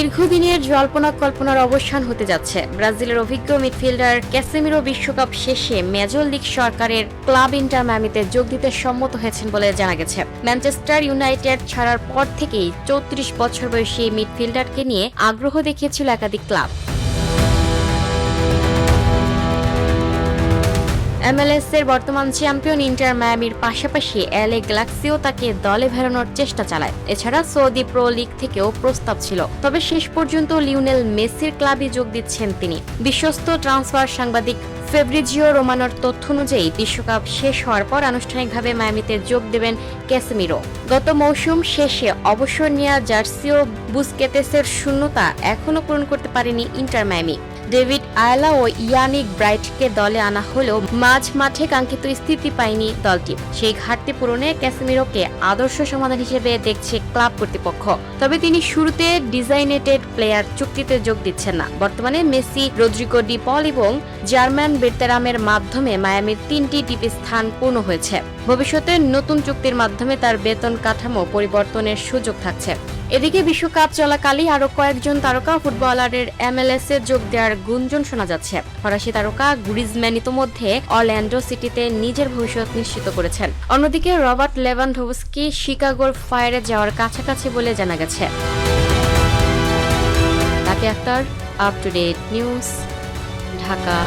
দীর্ঘদিনের জল্পনা কল্পনার অবসান হতে যাচ্ছে। ব্রাজিলের অভিজ্ঞ মিডফিল্ডার ক্যাসেমিরো বিশ্বকাপ শেষে মেজর লিগ সরকারের ক্লাব ইন্টার মায়ামিতে যোগ দিতে সম্মত হয়েছেন বলে জানা গেছে। ম্যানচেস্টার ইউনাইটেড ছাড়ার পর থেকেই 34 বছর বয়সী এই মিডফিল্ডারকে নিয়ে আগ্রহ দেখিয়েছিল একাধিক ক্লাব। MLS এর বর্তমান চ্যাম্পিয়ন ইন্টার মায়ামির পাশাপাশি LA গ্যালাক্সিও তাকে দলে ফেরানোর চেষ্টা চালায়। এছাড়া সৌদি প্রো লিগ থেকেও প্রস্তাব ছিল, তবে শেষ পর্যন্ত লিওনেল মেসির ক্লাবে যোগ দিচ্ছেন তিনি। বিশ্বস্ত ট্রান্সফার সাংবাদিক ফেব্রিজিও রোমানোর তথ্য অনুযায়ী বিশ্বকাপ শেষ হওয়ার পর আনুষ্ঠানিকভাবে মায়ামিতে যোগ দেবেন ক্যাসেমিরো। গত মৌসুম শেষে অবসর নেওয়া জার্সিও বুসকেতেসের শূন্যতা এখনও পূরণ করতে পারেনি ইন্টার মায়ামি। ডেভিড আয়লা ও ইয়ানিক ব্রাইটকে দলে আনা হলেও মাঝ মাঠে কাঙ্ক্ষিত স্থিতি পায়নি দলটি। সেই ঘাটতি পূরণে ক্যাসেমিরোকে আদর্শ সমাধান হিসেবে দেখছে ক্লাব কর্তৃপক্ষ। তবে তিনি শুরুতে ডিজাইনেটেড প্লেয়ার চুক্তিতে যোগ দিচ্ছেন না। বর্তমানে মেসি, রদ্রিগো ডি পল এবং জার্মান বেতেরামের মাধ্যমে মায়ামির 3টি টিপি স্থান পূর্ণ হয়েছে। ভবিষ্যতে নতুন চুক্তির মাধ্যমে তার বেতন কাঠামো পরিবর্তনের সুযোগ থাকছে। এদিকে বিশ্বকাপ চলাকালেই আরো কয়েকজন তারকা ফুটবলারের MLS এ যোগ দেওয়ার গুঞ্জন শোনা যাচ্ছে। ফরাসি তারকা গ্রিজম্যান ইতোমধ্যে অরল্যান্ডো সিটিতে নিজের ভবিষ্যৎ নিশ্চিত করেছেন। অন্যদিকে রবার্ট লেভানডোভস্কি শিকাগোর ফায়ারে যাওয়ার কাছাকাছি বলে জানা গেছে। তাকে Akhtar, up to date news, Dhaka.